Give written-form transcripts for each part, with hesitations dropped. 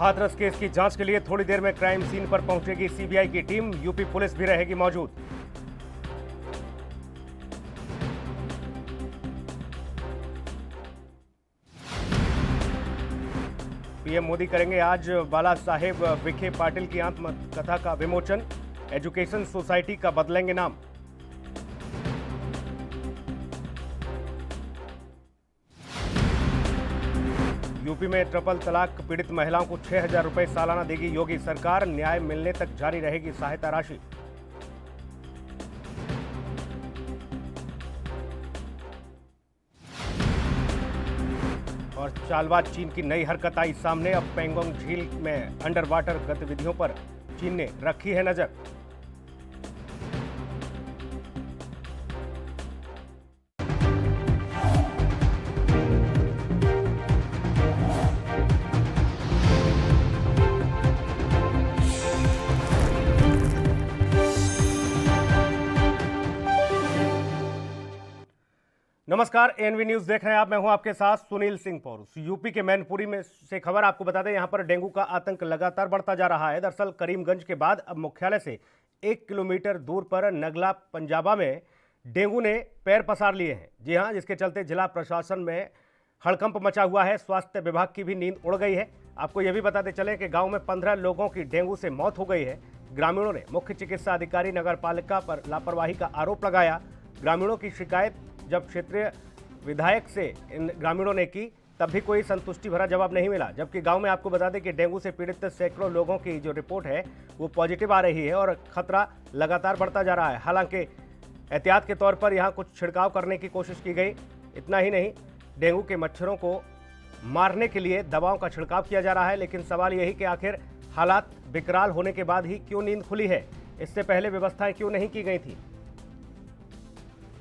Hathras case की जांच के लिए थोड़ी देर में क्राइम सीन पर पहुंचेगी सीबीआई की टीम। यूपी पुलिस भी रहेगी मौजूद। पीएम मोदी करेंगे आज बाला साहेब विखे पाटिल की आत्मकथा का विमोचन। एजुकेशन सोसाइटी का बदलेंगे नाम। यूपी में ट्रिपल तलाक पीड़ित महिलाओं को 6,000 रुपए सालाना देगी योगी सरकार। न्याय मिलने तक जारी रहेगी सहायता राशि। और चालबाज चीन की नई हरकत आई सामने। अब पेंगोंग झील में अंडर वाटर गतिविधियों पर चीन ने रखी है नजर। नमस्कार, एनवी न्यूज देख रहे हैं आप। मैं हूं आपके साथ सुनील सिंह पौरुष। यूपी के मैनपुरी में से खबर आपको बता दें, यहां पर डेंगू का आतंक लगातार बढ़ता जा रहा है। दरअसल करीमगंज के बाद अब मुख्यालय से 1 किलोमीटर दूर पर नगला पंजाबा में डेंगू ने पैर पसार लिए हैं। जी हां, जिसके चलते जिला प्रशासन में हड़कंप मचा हुआ है। स्वास्थ्य विभाग की भी नींद उड़ गई है। आपको यह भी बताते चले कि गांव में 15 लोगों की डेंगू से मौत हो गई है। ग्रामीणों ने मुख्य चिकित्सा अधिकारी नगर पालिका पर लापरवाही का आरोप लगाया। ग्रामीणों की शिकायत जब क्षेत्रीय विधायक से इन ग्रामीणों ने की, तब भी कोई संतुष्टि भरा जवाब नहीं मिला। जबकि गांव में आपको बता दें कि डेंगू से पीड़ित सैकड़ों लोगों की जो रिपोर्ट है वो पॉजिटिव आ रही है और खतरा लगातार बढ़ता जा रहा है। हालांकि एहतियात के तौर पर यहां कुछ छिड़काव करने की कोशिश की गई। इतना ही नहीं, डेंगू के मच्छरों को मारने के लिए दवाओं का छिड़काव किया जा रहा है। लेकिन सवाल यही कि आखिर हालात विकराल होने के बाद ही क्यों नींद खुली है? इससे पहले व्यवस्थाएं क्यों नहीं की गई थी?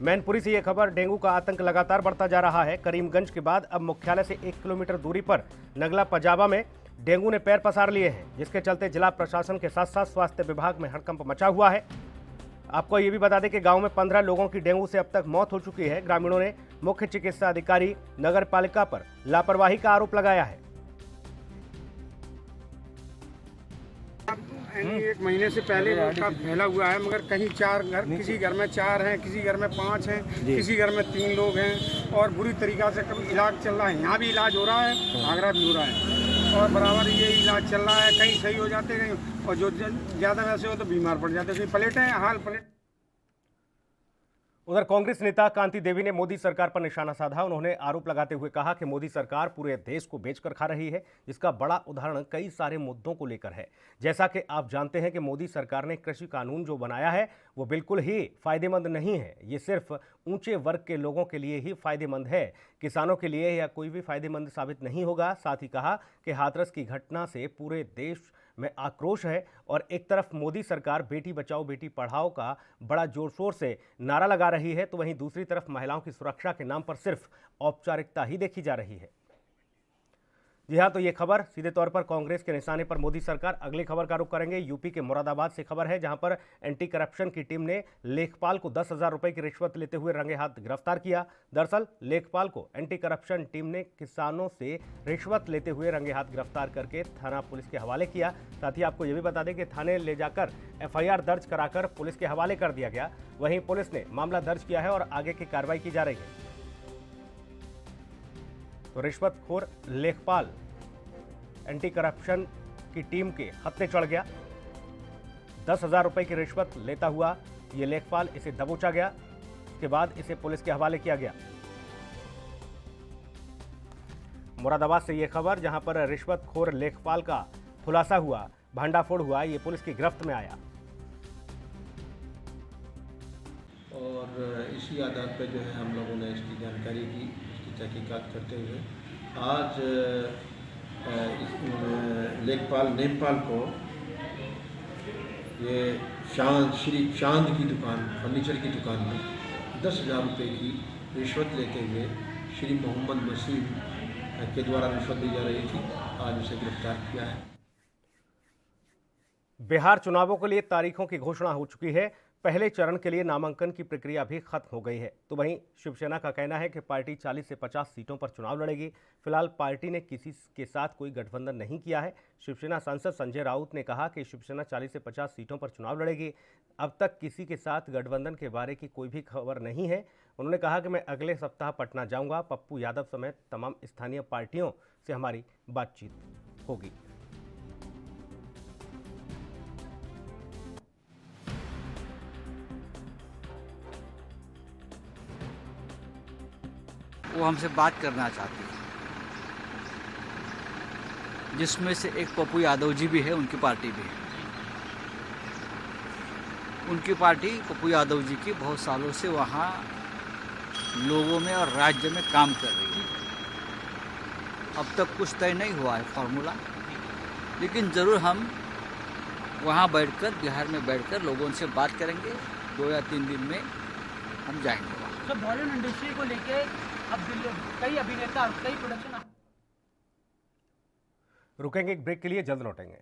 मैनपुरी से यह खबर, डेंगू का आतंक लगातार बढ़ता जा रहा है। करीमगंज के बाद अब मुख्यालय से 1 किलोमीटर दूरी पर नगला पंजाबा में डेंगू ने पैर पसार लिए हैं, जिसके चलते जिला प्रशासन के साथ साथ स्वास्थ्य विभाग में हड़कंप मचा हुआ है। आपको ये भी बता दें कि गांव में 15 लोगों की डेंगू से अब तक मौत हो चुकी है। ग्रामीणों ने मुख्य चिकित्सा अधिकारी नगर पालिका पर लापरवाही का आरोप लगाया है। 1 महीने से पहले का फैला हुआ है, मगर कहीं 4 घर, किसी घर में 4 हैं, किसी घर में 5 हैं, किसी घर में 3 लोग हैं और बुरी तरीक़ा से इलाज चल रहा है। यहाँ भी इलाज हो रहा है, आगरा भी हो रहा है और बराबर ये इलाज चल रहा है। कहीं सही हो जाते हैं, और जो ज़्यादा वैसे हो तो बीमार पड़ जाते हैं। पलटे हैं, हाल पलट। उधर कांग्रेस नेता कांति देवी ने मोदी सरकार पर निशाना साधा। उन्होंने आरोप लगाते हुए कहा कि मोदी सरकार पूरे देश को बेचकर खा रही है, जिसका बड़ा उदाहरण कई सारे मुद्दों को लेकर है। जैसा कि आप जानते हैं कि मोदी सरकार ने कृषि कानून जो बनाया है वो बिल्कुल ही फायदेमंद नहीं है। ये सिर्फ ऊंचे वर्ग के लोगों के लिए ही फायदेमंद है, किसानों के लिए या कोई भी फायदेमंद साबित नहीं होगा। साथ ही कहा कि हाथरस की घटना से पूरे देश में आक्रोश है और एक तरफ मोदी सरकार बेटी बचाओ बेटी पढ़ाओ का बड़ा जोर शोर से नारा लगा रही है, तो वहीं दूसरी तरफ महिलाओं की सुरक्षा के नाम पर सिर्फ औपचारिकता ही देखी जा रही है। जी हां, तो ये खबर सीधे तौर पर कांग्रेस के निशाने पर मोदी सरकार। अगली खबर का रुख करेंगे। यूपी के मुरादाबाद से खबर है, जहां पर एंटी करप्शन की टीम ने लेखपाल को 10,000 रुपए की रिश्वत लेते हुए रंगे हाथ गिरफ्तार किया। दरअसल लेखपाल को एंटी करप्शन टीम ने किसानों से रिश्वत लेते हुए रंगे हाथ गिरफ्तार करके थाना पुलिस के हवाले किया। साथ ही आपको यह भी बता दें कि थाने ले जाकर FIR दर्ज कराकर पुलिस के हवाले कर दिया गया। वहीं पुलिस ने मामला दर्ज किया है और आगे की कार्रवाई की जा रही है। तो रिश्वतखोर लेखपाल एंटी करप्शन की टीम के हत्थे चढ़ गया। 10,000 रुपए की रिश्वत लेता हुआ ये लेखपाल इसे दबोचा गया। उसके बाद इसे पुलिस के हवाले किया गया। मुरादाबाद से यह खबर, जहां पर रिश्वतखोर लेखपाल का खुलासा हुआ, भांडाफोड़ हुआ, ये पुलिस की गिरफ्त में आया। और इसी आधार पर जो है हम लोगों ने इसकी जानकारी की, इसकी तहकीकात करते हुए आज लेखपाल नेमपाल को ये श्री चांद की दुकान, फर्नीचर की दुकान में 10,000 रुपये की रिश्वत लेते हुए श्री मोहम्मद वसीम के द्वारा रिश्वत दी जा रही थी, आज उसे गिरफ्तार किया है। बिहार चुनावों के लिए तारीखों की घोषणा हो चुकी है। पहले चरण के लिए नामांकन की प्रक्रिया भी खत्म हो गई है। तो वहीं शिवसेना का कहना है कि पार्टी 40 से 50 सीटों पर चुनाव लड़ेगी। फिलहाल पार्टी ने किसी के साथ कोई गठबंधन नहीं किया है। शिवसेना सांसद संजय राउत ने कहा कि शिवसेना 40 से 50 सीटों पर चुनाव लड़ेगी। अब तक किसी के साथ गठबंधन के बारे की कोई भी खबर नहीं है। उन्होंने कहा कि मैं अगले सप्ताह पटना जाऊंगा। पप्पू यादव समेत तमाम स्थानीय पार्टियों से हमारी बातचीत होगी। वो हमसे बात करना चाहती है, जिसमें से एक पप्पू यादव जी भी है, उनकी पार्टी भी है। उनकी पार्टी पप्पू यादव जी की बहुत सालों से वहाँ लोगों में और राज्य में काम कर रही है। अब तक कुछ तय नहीं हुआ है फॉर्मूला, लेकिन ज़रूर हम वहाँ बैठकर, बिहार में बैठकर लोगों से बात करेंगे। 2 या 3 दिन में हम जाएंगे वहाँ। तो बॉलीवुड इंडस्ट्री को लेके अब कई अभिनेता और कई प्रोडक्शन रुकेंगे एक ब्रेक के लिए, जल्द लौटेंगे।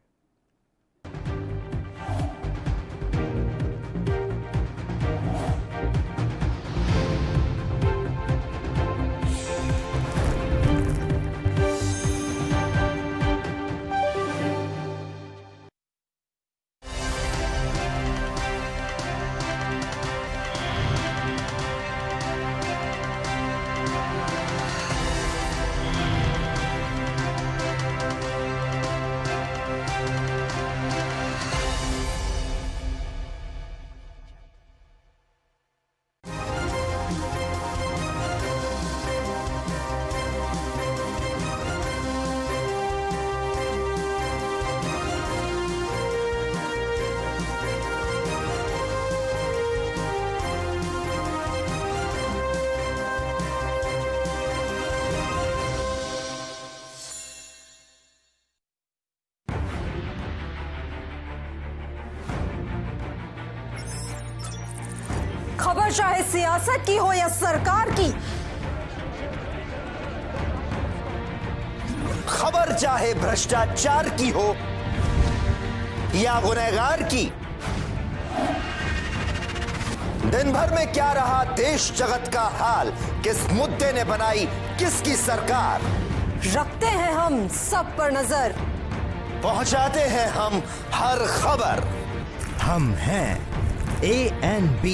खबर चाहे सियासत की हो या सरकार की, खबर चाहे भ्रष्टाचार की हो या गुनहगार की, दिन भर में क्या रहा देश जगत का हाल, किस मुद्दे ने बनाई किसकी सरकार, रखते हैं हम सब पर नजर, पहुंचाते हैं हम हर खबर। हम हैं ANB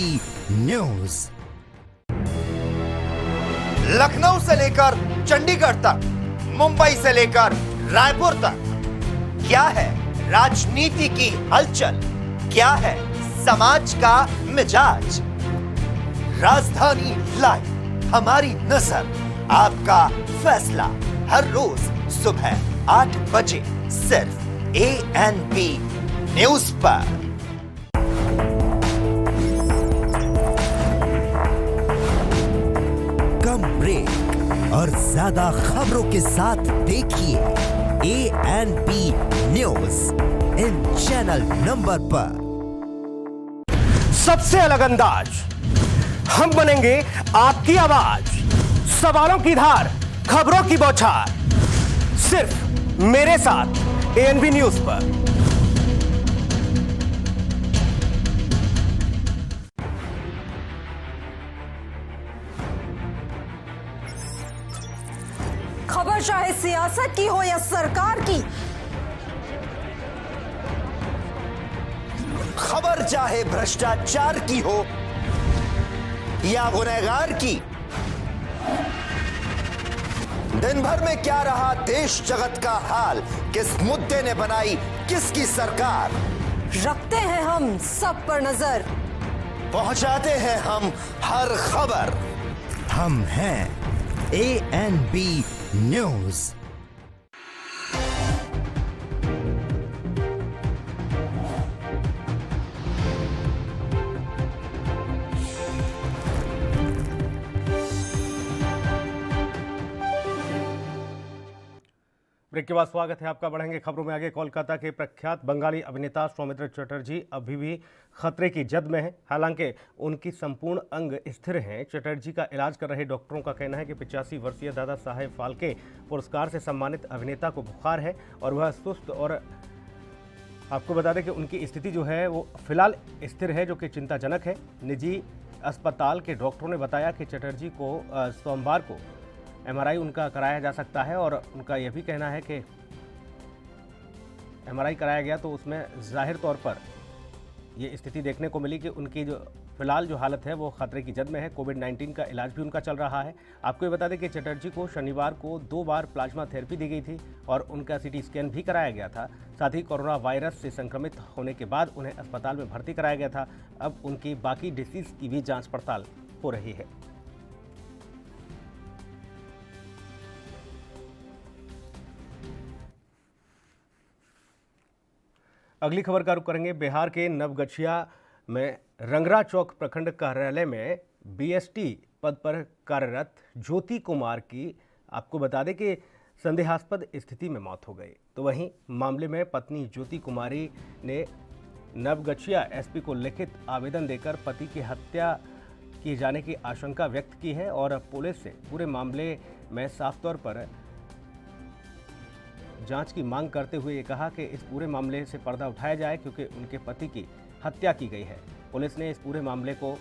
न्यूज। लखनऊ से लेकर चंडीगढ़ तक, मुंबई से लेकर रायपुर तक, क्या है राजनीति की हलचल, क्या है समाज का मिजाज। राजधानी लाइव, हमारी नजर, आपका फैसला, हर रोज सुबह 8 बजे सिर्फ ANB न्यूज पर। कम ब्रेक और ज्यादा खबरों के साथ देखिए ANB news in channel number पर। सबसे अलग अंदाज, हम बनेंगे आपकी आवाज, सवालों की धार, खबरों की बौछार, सिर्फ मेरे साथ ANB न्यूज पर। खबर चाहे सियासत की हो या सरकार की, खबर चाहे भ्रष्टाचार की हो या गुनहगार की, दिन भर में क्या रहा देश जगत का हाल, किस मुद्दे ने बनाई किसकी सरकार, रखते हैं हम सब पर नजर, पहुंचाते हैं हम हर खबर। हम हैं ANB न्यूज। ब्रेक के बाद स्वागत है आपका। बढ़ेंगे खबरों में आगे। कोलकाता के प्रख्यात बंगाली अभिनेता सौमित्र चटर्जी अभी भी खतरे की जद में हैं। हालांकि उनकी संपूर्ण अंग स्थिर हैं। चटर्जी का इलाज कर रहे डॉक्टरों का कहना है कि 85 वर्षीय दादा साहेब फाल्के पुरस्कार से सम्मानित अभिनेता को बुखार है और वह सुस्त और आपको बता दें कि उनकी स्थिति जो है वो फिलहाल स्थिर है, जो कि चिंताजनक है। निजी अस्पताल के डॉक्टरों ने बताया कि चटर्जी को सोमवार को एमआरआई उनका कराया जा सकता है और उनका यह भी कहना है कि एमआरआई कराया गया तो उसमें जाहिर तौर पर ये स्थिति देखने को मिली कि उनकी जो फिलहाल जो हालत है वो खतरे की जद में है। कोविड-19 का इलाज भी उनका चल रहा है। आपको ये बता दें कि चटर्जी को शनिवार को 2 बार प्लाज्मा थेरेपी दी गई थी और उनका सीटी स्कैन भी कराया गया था। साथ ही कोरोना वायरस से संक्रमित होने के बाद उन्हें अस्पताल में भर्ती कराया गया था। अब उनकी बाकी डिसीज की भी जाँच पड़ताल हो रही है। अगली खबर का रुख करेंगे। बिहार के नवगछिया में रंगरा चौक प्रखंड कार्यालय में बीएसटी पद पर कार्यरत ज्योति कुमार की आपको बता दें कि संदेहास्पद स्थिति में मौत हो गई। तो वहीं मामले में पत्नी ज्योति कुमारी ने नवगछिया एसपी को लिखित आवेदन देकर पति की हत्या किए जाने की आशंका व्यक्त की है और पुलिस से पूरे मामले में साफ तौर पर जांच की मांग करते हुए ये कहा कि इस पूरे मामले से पर्दा उठाया जाए क्योंकि उनके पति की हत्या की गई है। पुलिस ने इस पूरे मामले को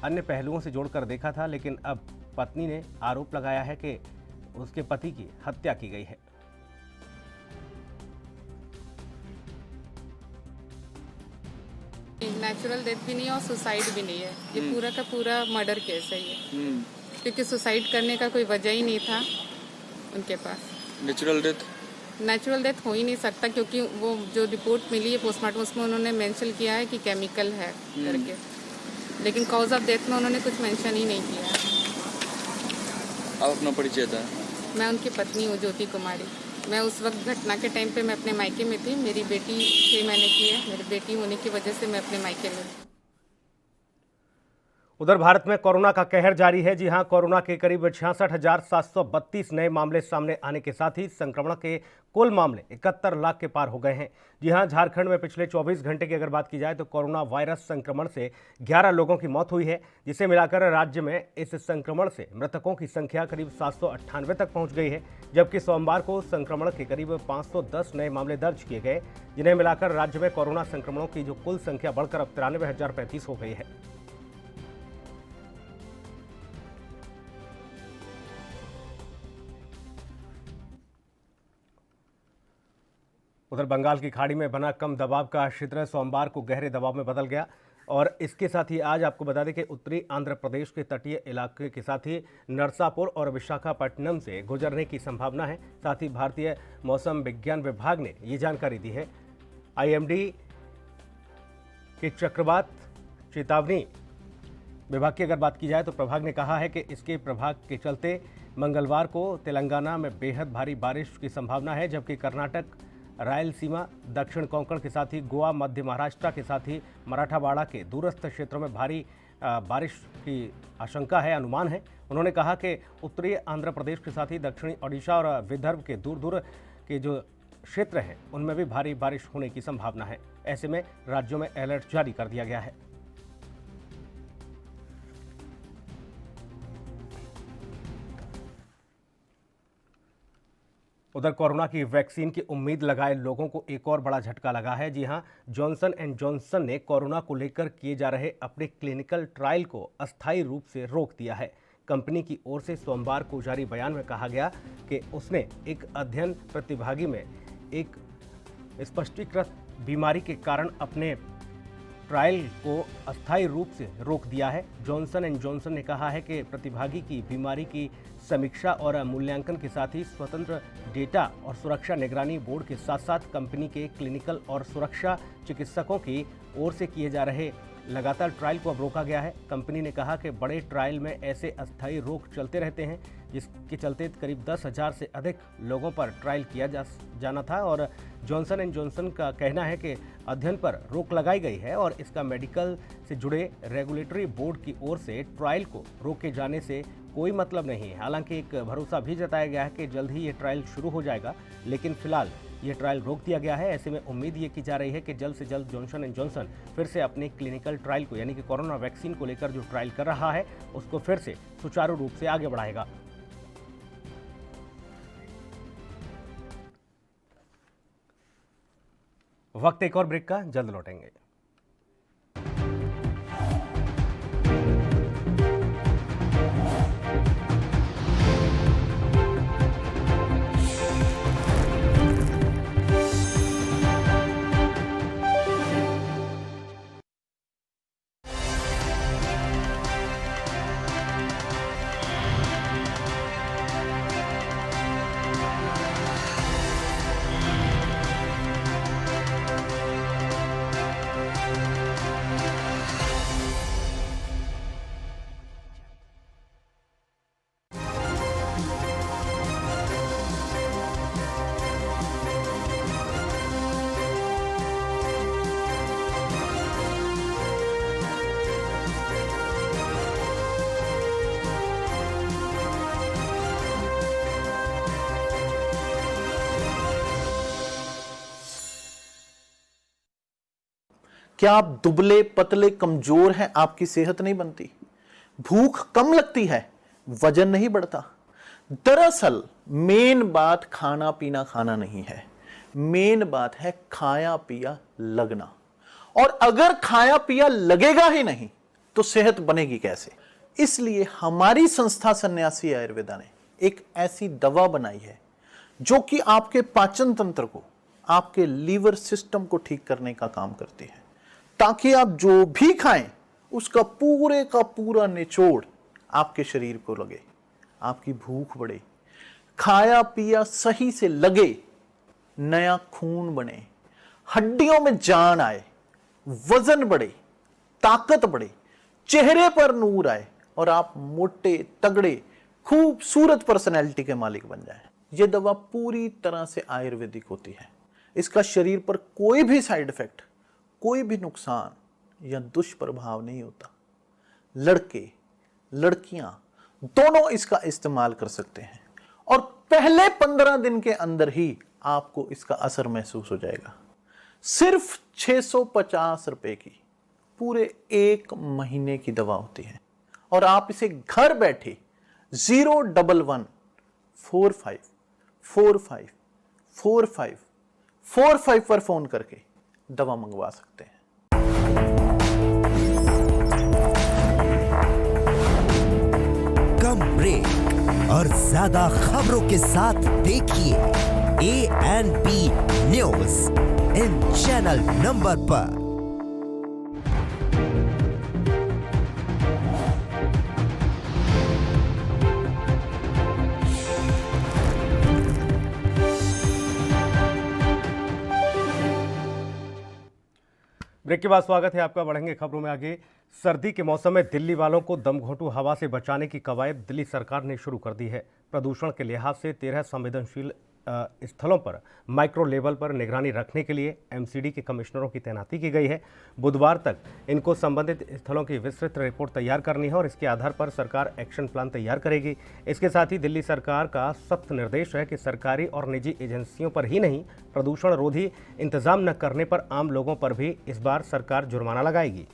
अन्य पहलुओं से जोड़कर देखा था, लेकिन अब पत्नी ने आरोप लगाया है कि उसके पति की हत्या की गई है। नेचुरल डेथ भी नहीं है और सुसाइड भी नहीं है, ये पूरा का पूरा मर्डर केस है ये, क्योंकि सुसाइड करने का कोई वजह ही नहीं था उनके पास। नेचुरल डेथ हो ही नहीं सकता क्योंकि वो जो रिपोर्ट मिली है पोस्टमार्टम उसमें उन्होंने मेंशन किया है कि केमिकल है करके, लेकिन कॉज ऑफ डेथ में उन्होंने कुछ मेंशन ही नहीं किया है। आप अपना परिचय था? मैं उनकी पत्नी हूँ ज्योति कुमारी। मैं उस वक्त घटना के टाइम पे मैं अपने मायके में थी। मेरी बेटी 6 महीने की है। मेरी बेटी होने की वजह से मैं अपने मायके में थी। उधर भारत में कोरोना का कहर जारी है। जी हां, कोरोना के करीब 66,732 नए मामले सामने आने के साथ ही संक्रमण के कुल मामले 71 लाख के पार हो गए हैं। जी हां, झारखंड में पिछले 24 घंटे की अगर बात की जाए तो कोरोना वायरस संक्रमण से 11 लोगों की मौत हुई है, जिसे मिलाकर राज्य में इस संक्रमण से मृतकों की संख्या करीब 798 तक पहुंच गई है। जबकि सोमवार को संक्रमण के करीब 510 नए मामले दर्ज किए गए, जिन्हें मिलाकर राज्य में कोरोना संक्रमणों की जो कुल संख्या बढ़कर अब 93,035 हो गई है। उधर बंगाल की खाड़ी में बना कम दबाव का क्षेत्र सोमवार को गहरे दबाव में बदल गया और इसके साथ ही आज आपको बता दें कि उत्तरी आंध्र प्रदेश के तटीय इलाके के साथ ही नरसापुर और विशाखापट्टनम से गुजरने की संभावना है। साथ ही भारतीय मौसम विज्ञान विभाग ने ये जानकारी दी है। आईएमडी के चक्रवात चेतावनी विभाग की अगर बात की जाए तो प्रभाग ने कहा है कि इसके प्रभाव के चलते मंगलवार को तेलंगाना में बेहद भारी बारिश की संभावना है, जबकि कर्नाटक, रायलसीमा, दक्षिण कोंकण के साथ ही गोवा, मध्य महाराष्ट्र के साथ ही मराठावाड़ा के दूरस्थ क्षेत्रों में भारी बारिश की आशंका है, अनुमान है। उन्होंने कहा कि उत्तरी आंध्र प्रदेश के साथ ही दक्षिणी ओडिशा और विदर्भ के दूर दूर के जो क्षेत्र हैं उनमें भी भारी बारिश होने की संभावना है। ऐसे में राज्यों में अलर्ट जारी कर दिया गया है। उधर कोरोना की वैक्सीन की उम्मीद लगाए लोगों को एक और बड़ा झटका लगा है। जी हां, जॉनसन एंड जॉनसन ने कोरोना को लेकर किए जा रहे अपने क्लिनिकल ट्रायल को अस्थायी रूप से रोक दिया है। कंपनी की ओर से सोमवार को जारी बयान में कहा गया कि उसने एक अध्ययन प्रतिभागी में एक स्पष्टीकृत बीमारी के कारण अपने ट्रायल को अस्थायी रूप से रोक दिया है। जॉनसन एंड जॉनसन ने कहा है कि प्रतिभागी की बीमारी की समीक्षा और मूल्यांकन के साथ ही स्वतंत्र डेटा और सुरक्षा निगरानी बोर्ड के साथ साथ कंपनी के क्लिनिकल और सुरक्षा चिकित्सकों की ओर से किए जा रहे लगातार ट्रायल को अब रोका गया है। कंपनी ने कहा कि बड़े ट्रायल में ऐसे अस्थायी रोक चलते रहते हैं, जिसके चलते करीब 10,000 से अधिक लोगों पर ट्रायल किया जाना था और जॉनसन एंड जॉनसन का कहना है कि अध्ययन पर रोक लगाई गई है और इसका मेडिकल से जुड़े रेगुलेटरी बोर्ड की ओर से ट्रायल को रोके जाने से कोई मतलब नहीं है। हालांकि एक भरोसा भी जताया गया है कि जल्द ही ये ट्रायल शुरू हो जाएगा, लेकिन फिलहाल ये ट्रायल रोक दिया गया है। ऐसे में उम्मीद ये की जा रही है कि जल्द से जल्द जॉनसन एंड जॉनसन फिर से अपने क्लिनिकल ट्रायल को, यानी कि कोरोना वैक्सीन को लेकर जो ट्रायल कर रहा है उसको फिर से सुचारू रूप से आगे बढ़ाएगा। वक्त एक और ब्रेक का, जल्द लौटेंगे। क्या आप दुबले पतले कमजोर हैं, आपकी सेहत नहीं बनती, भूख कम लगती है, वजन नहीं बढ़ता? दरअसल मेन बात खाना पीना खाना नहीं है, मेन बात है खाया पिया लगना। और अगर खाया पिया लगेगा ही नहीं तो सेहत बनेगी कैसे? इसलिए हमारी संस्था सन्यासी आयुर्वेदा ने एक ऐसी दवा बनाई है जो कि आपके पाचन तंत्र को, आपके लीवर सिस्टम को ठीक करने का काम करती है, ताकि आप जो भी खाएं उसका पूरे का पूरा निचोड़ आपके शरीर को लगे, आपकी भूख बढ़े, खाया पिया सही से लगे, नया खून बने, हड्डियों में जान आए, वजन बढ़े, ताकत बढ़े, चेहरे पर नूर आए और आप मोटे तगड़े खूबसूरत पर्सनैलिटी के मालिक बन जाएं। यह दवा पूरी तरह से आयुर्वेदिक होती है। इसका शरीर पर कोई भी साइड इफेक्ट, कोई भी नुकसान या दुष्प्रभाव नहीं होता। लड़के लड़कियां दोनों इसका इस्तेमाल कर सकते हैं और पहले 15 दिन के अंदर ही आपको इसका असर महसूस हो जाएगा। सिर्फ 650 रुपए की पूरे 1 महीने की दवा होती है और आप इसे घर बैठे 01145454545 पर फोन करके दवा मंगवा सकते हैं। कम ब्रेक और ज्यादा खबरों के साथ देखिए ANP news in channel number पर। ब्रेक के बाद स्वागत है आपका। बढ़ेंगे खबरों में आगे। सर्दी के मौसम में दिल्ली वालों को दमघोंटू हवा से बचाने की कवायद दिल्ली सरकार ने शुरू कर दी है। प्रदूषण के लिहाज से 13 संवेदनशील स्थलों पर माइक्रो लेवल पर निगरानी रखने के लिए MCD के कमिश्नरों की तैनाती की गई है। बुधवार तक इनको संबंधित स्थलों की विस्तृत रिपोर्ट तैयार करनी है और इसके आधार पर सरकार एक्शन प्लान तैयार करेगी। इसके साथ ही दिल्ली सरकार का सख्त निर्देश है कि सरकारी और निजी एजेंसियों पर ही नहीं, प्रदूषण रोधी इंतजाम न करने पर आम लोगों पर भी इस बार सरकार जुर्माना लगाएगी।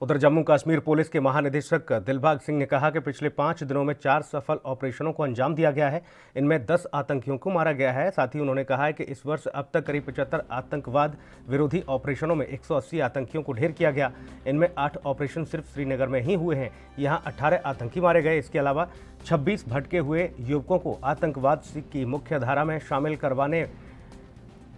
उधर जम्मू कश्मीर पुलिस के महानिदेशक दिलबाग सिंह ने कहा कि पिछले 5 दिनों में 4 सफल ऑपरेशनों को अंजाम दिया गया है। इनमें 10 आतंकियों को मारा गया है। साथ ही उन्होंने कहा है कि इस वर्ष अब तक करीब 75 आतंकवाद विरोधी ऑपरेशनों में 180 आतंकियों को ढेर किया गया। इनमें 8 ऑपरेशन सिर्फ श्रीनगर में ही हुए हैं। यहाँ 18 आतंकी मारे गए। इसके अलावा 26 भटके हुए युवकों को आतंकवाद की मुख्य धारा में शामिल करवाने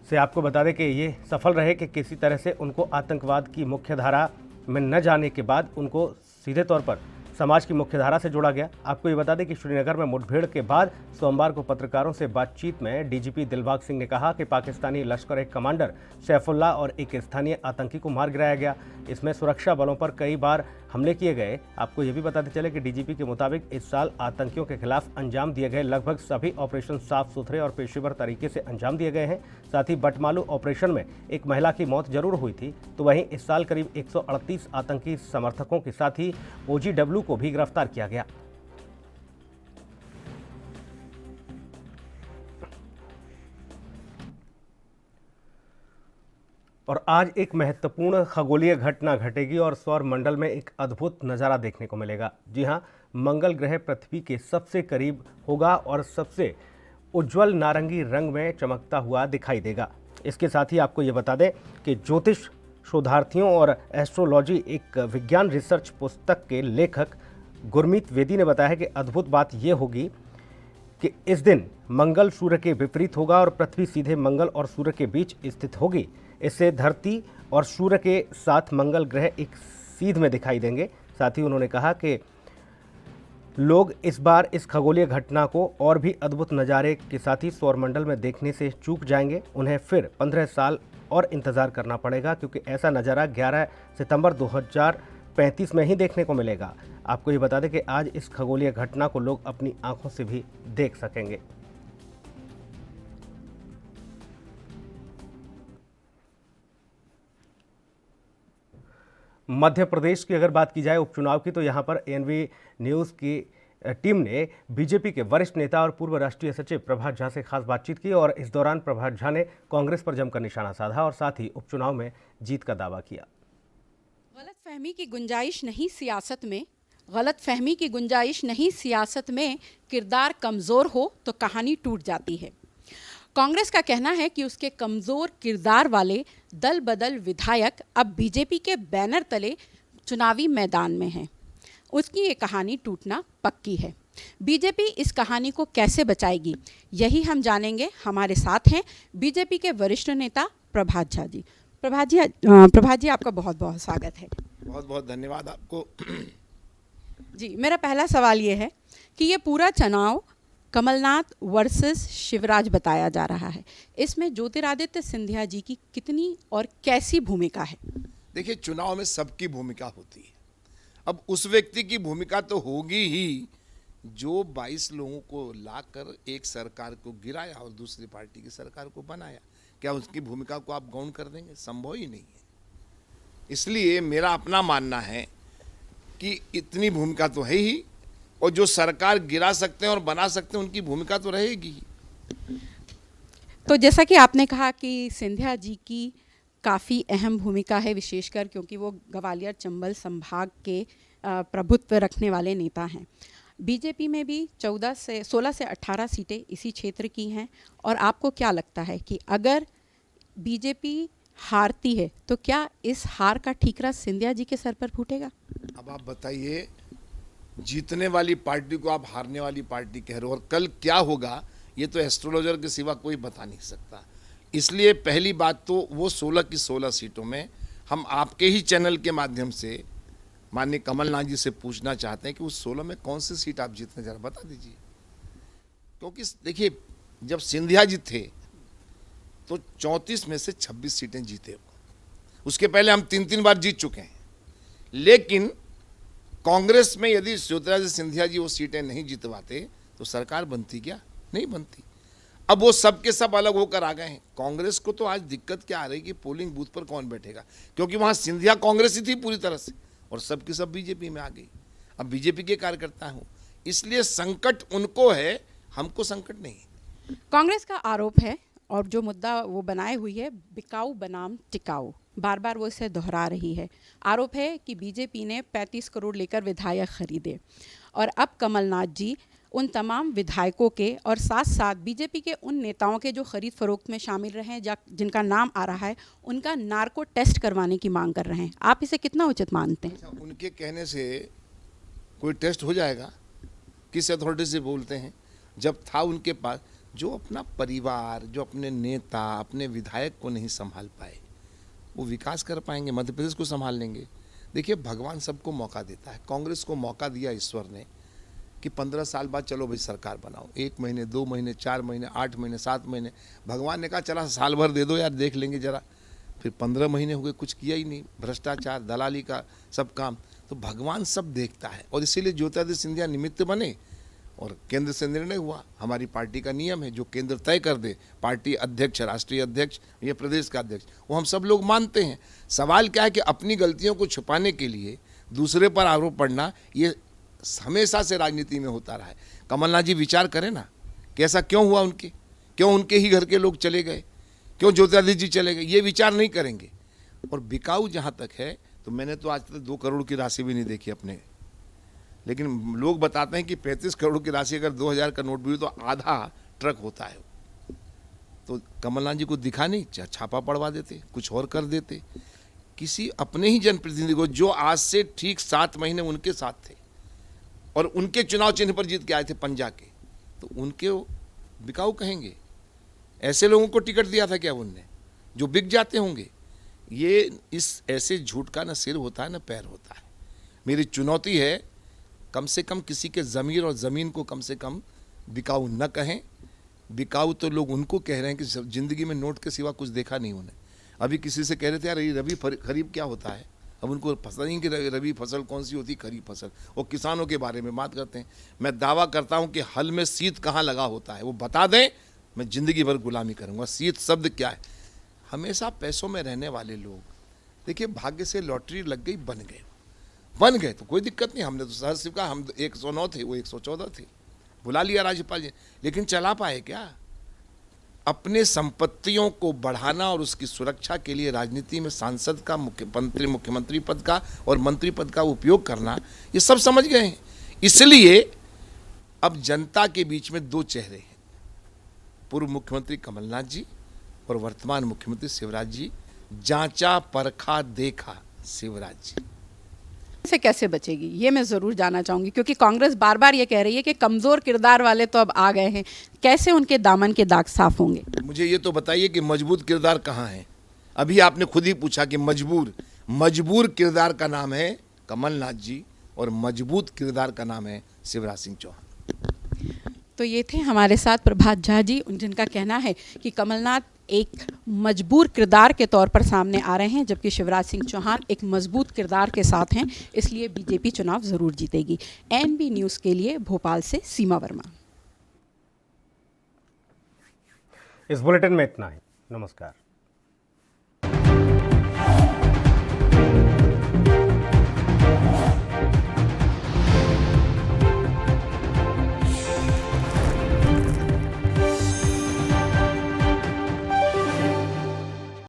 से आपको बता दें कि ये सफल रहे कि किसी तरह से उनको आतंकवाद की मुख्य धारा में न जाने के बाद उनको सीधे तौर पर समाज की मुख्यधारा से जोड़ा गया। आपको ये बता दें कि श्रीनगर में मुठभेड़ के बाद सोमवार को पत्रकारों से बातचीत में डीजीपी दिलबाग सिंह ने कहा कि पाकिस्तानी लश्कर एक कमांडर सैफुल्लाह और एक स्थानीय आतंकी को मार गिराया गया। इसमें सुरक्षा बलों पर कई बार हमले किए गए। आपको ये भी बताते चले कि डीजीपी के मुताबिक इस साल आतंकियों के खिलाफ अंजाम दिए गए लगभग सभी ऑपरेशन साफ सुथरे और पेशेवर तरीके से अंजाम दिए गए हैं। साथ ही बटमालू ऑपरेशन में एक महिला की मौत जरूर हुई थी, तो वहीं इस साल करीब 138 आतंकी समर्थकों के साथ ही OGW को भी गिरफ्तार किया गया। और आज एक महत्वपूर्ण खगोलीय घटना घटेगी और सौर मंडल में एक अद्भुत नज़ारा देखने को मिलेगा। जी हां, मंगल ग्रह पृथ्वी के सबसे करीब होगा और सबसे उज्जवल नारंगी रंग में चमकता हुआ दिखाई देगा। इसके साथ ही आपको ये बता दें कि ज्योतिष शोधार्थियों और एस्ट्रोलॉजी एक विज्ञान रिसर्च पुस्तक के लेखक गुरमीत वेदी ने बताया कि अद्भुत बात यह होगी कि इस दिन मंगल सूर्य के विपरीत होगा और पृथ्वी सीधे मंगल और सूर्य के बीच स्थित होगी। इससे धरती और सूर्य के साथ मंगल ग्रह एक सीध में दिखाई देंगे। साथ ही उन्होंने कहा कि लोग इस बार इस खगोलीय घटना को और भी अद्भुत नज़ारे के साथ ही सौरमंडल में देखने से चूक जाएंगे। उन्हें फिर 15 साल और इंतज़ार करना पड़ेगा क्योंकि ऐसा नज़ारा 11 सितंबर 2035 में ही देखने को मिलेगा। आपको ये बता दें कि आज इस खगोलीय घटना को लोग अपनी आंखों से भी देख सकेंगे। मध्य प्रदेश की अगर बात की जाए उपचुनाव की, तो यहां पर एएनबी न्यूज़ की टीम ने बीजेपी के वरिष्ठ नेता और पूर्व राष्ट्रीय सचिव प्रभात झा से खास बातचीत की और इस दौरान प्रभात झा ने कांग्रेस पर जमकर निशाना साधा और साथ ही उपचुनाव में जीत का दावा किया। गलतफहमी की गुंजाइश नहीं सियासत में, गलतफहमी की गुंजाइश नहीं सियासत में, किरदार कमज़ोर हो तो कहानी टूट जाती है। कांग्रेस का कहना है कि उसके कमज़ोर किरदार वाले दल बदल विधायक अब बीजेपी के बैनर तले चुनावी मैदान में हैं। उसकी ये कहानी टूटना पक्की है। बीजेपी इस कहानी को कैसे बचाएगी, यही हम जानेंगे। हमारे साथ हैं बीजेपी के वरिष्ठ नेता प्रभात झा जी। प्रभात जी आपका बहुत बहुत स्वागत है। बहुत बहुत धन्यवाद आपको। जी, मेरा पहला सवाल ये है कि ये पूरा चुनाव कमलनाथ वर्सेस शिवराज बताया जा रहा है, इसमें ज्योतिरादित्य सिंधिया जी की कितनी और कैसी भूमिका है? देखिए, चुनाव में सबकी भूमिका होती है। अब उस व्यक्ति की भूमिका तो होगी ही जो 22 लोगों को लाकर एक सरकार को गिराया और दूसरी पार्टी की सरकार को बनाया। क्या उसकी भूमिका को आप गौण कर देंगे? संभव ही नहीं है। इसलिए मेरा अपना मानना है कि इतनी भूमिका तो है ही, और जो सरकार गिरा सकते हैं और बना सकते हैं उनकी भूमिका तो रहेगी। तो जैसा कि आपने कहा कि सिंधिया जी की काफ़ी अहम भूमिका है, विशेषकर क्योंकि वो ग्वालियर चंबल संभाग के प्रभुत्व रखने वाले नेता हैं। बीजेपी में भी 16 से 18 सीटें इसी क्षेत्र की हैं, और आपको क्या लगता है कि अगर बीजेपी हारती है तो क्या इस हार का ठीकरा सिंधिया जी के सर पर फूटेगा? अब आप बताइए, जीतने वाली पार्टी को आप हारने वाली पार्टी कह रहे हो, और कल क्या होगा ये तो एस्ट्रोलॉजर के सिवा कोई बता नहीं सकता। इसलिए पहली बात तो वो 16 की 16 सीटों में हम आपके ही चैनल के माध्यम से माननीय कमलनाथ जी से पूछना चाहते हैं कि उस 16 में कौन सी सीट आप जीतने जरा बता दीजिए। क्योंकि देखिए, जब सिंधिया जी थे तो 34 में से 26 सीटें जीते। उसके पहले हम 3 बार जीत चुके हैं। लेकिन कांग्रेस में यदि ज्योतिरादित्य सिंधिया जी वो सीटें नहीं जितवाते तो सरकार बनती क्या? नहीं बनती। अब वो सब के सब अलग होकर आ गए हैं। कांग्रेस को तो आज दिक्कत क्या आ रही कि पोलिंग बूथ पर कौन बैठेगा, क्योंकि वहां सिंधिया कांग्रेस ही थी पूरी तरह से, और सब की सब बीजेपी में आ गई। अब बीजेपी के कार्यकर्ता हूं, इसलिए संकट उनको है, हमको संकट नहीं। कांग्रेस का आरोप है, और जो मुद्दा वो बनाए हुई है, बिकाऊ बनाम टिकाऊ, बार बार वो इसे दोहरा रही है। आरोप है कि बीजेपी ने 35 करोड़ लेकर विधायक खरीदे, और अब कमलनाथ जी उन तमाम विधायकों के और साथ साथ बीजेपी के उन नेताओं के जो खरीद फरोख्त में शामिल रहे हैं, जिनका नाम आ रहा है, उनका नार्को टेस्ट करवाने की मांग कर रहे हैं। आप इसे कितना उचित मानते हैं? उनके कहने से कोई टेस्ट हो जाएगा? किस अथॉरिटी से बोलते हैं? जब था उनके पास, जो अपना परिवार, जो अपने नेता, अपने विधायक को नहीं संभाल पाए, वो विकास कर पाएंगे? मध्य प्रदेश को संभाल लेंगे? देखिए, भगवान सबको मौका देता है। कांग्रेस को मौका दिया ईश्वर ने कि 15 साल बाद चलो भाई सरकार बनाओ। 1 महीने, 2 महीने, 4 महीने, 8 महीने, 7 महीने, भगवान ने कहा चला साल भर दे दो यार, देख लेंगे जरा। फिर 15 महीने हो गए, कुछ किया ही नहीं, भ्रष्टाचार, दलाली का सब काम। तो भगवान सब देखता है, और इसीलिए ज्योतिरादित्य सिंधिया निमित्त बने, और केंद्र से निर्णय हुआ। हमारी पार्टी का नियम है, जो केंद्र तय कर दे, पार्टी अध्यक्ष, राष्ट्रीय अध्यक्ष या प्रदेश का अध्यक्ष, वो हम सब लोग मानते हैं। सवाल क्या है कि अपनी गलतियों को छुपाने के लिए दूसरे पर आरोप पड़ना, ये हमेशा से राजनीति में होता रहा है। कमलनाथ जी विचार करें ना कि ऐसा क्यों हुआ, क्यों उनके ही घर के लोग चले गए, क्यों ज्योतिरादित्य जी चले गए, ये विचार नहीं करेंगे। और बिकाऊ जहाँ तक है, तो मैंने तो आज तक 2 करोड़ की राशि भी नहीं देखी अपने लेकिन लोग बताते हैं कि 35 करोड़ की राशि अगर 2000 का नोट भी हो तो आधा ट्रक होता है। तो कमलनाथ जी को दिखा नहीं, छापा पड़वा देते, कुछ और कर देते। किसी अपने ही जनप्रतिनिधि को जो आज से ठीक 7 महीने उनके साथ थे और उनके चुनाव चिन्ह पर जीत के आए थे पंजा के, तो उनके बिकाऊ कहेंगे? ऐसे लोगों को टिकट दिया था क्या उनने जो बिक जाते होंगे? ये इस ऐसे झूठ का न सिर होता है न पैर होता है। मेरी चुनौती है, कम से कम किसी के ज़मीर और ज़मीन को कम से कम बिकाऊ न कहें। बिकाऊ तो लोग उनको कह रहे हैं कि ज़िंदगी में नोट के सिवा कुछ देखा नहीं उन्हें। अभी किसी से कह रहे थे यार ये रबी खरीफ क्या होता है, अब उनको पता नहीं कि रबी फसल कौन सी होती, खरीफ फसल। और किसानों के बारे में बात करते हैं। मैं दावा करता हूं कि हल में सीत कहाँ लगा होता है वो बता दें, मैं ज़िंदगी भर गुलामी करूंगा। सीत शब्द क्या है? हमेशा पैसों में रहने वाले लोग, देखिए भाग्य से लॉटरी लग गई, बन गए तो कोई दिक्कत नहीं। हमने तो सहज सिर्फ कहा हम 109 थे, वो 114 थे, बुला लिया राज्यपाल जी, लेकिन चला पाए क्या? अपने संपत्तियों को बढ़ाना और उसकी सुरक्षा के लिए राजनीति में सांसद का, मुख्यमंत्री पद का और मंत्री पद का उपयोग करना, ये सब समझ गए हैं। इसलिए अब जनता के बीच में 2 चेहरे हैं, पूर्व मुख्यमंत्री कमलनाथ जी और वर्तमान मुख्यमंत्री शिवराज जी। जांचा परखा देखा शिवराज जी से कैसे बचेगी, ये मैं ज़रूर जानना चाहूँगी, क्योंकि कांग्रेस बार बार ये कह रही है कि कमज़ोर किरदार वाले तो अब आ गए हैं, कैसे उनके दामन के दाग साफ होंगे? मुझे ये तो बताइए कि मजबूत किरदार कहाँ है? अभी आपने खुद ही पूछा कि मजबूर किरदार का नाम है कमलनाथ जी और मजबूत किरदार का नाम है शिवराज सिंह चौहान। तो ये थे हमारे साथ प्रभात झा जी, जिनका कहना है कि कमलनाथ एक मजबूर किरदार के तौर पर सामने आ रहे हैं, जबकि शिवराज सिंह चौहान एक मजबूत किरदार के साथ हैं, इसलिए बीजेपी चुनाव ज़रूर जीतेगी। एनबी न्यूज़ के लिए भोपाल से सीमा वर्मा। इस बुलेटिन में इतना ही। नमस्कार।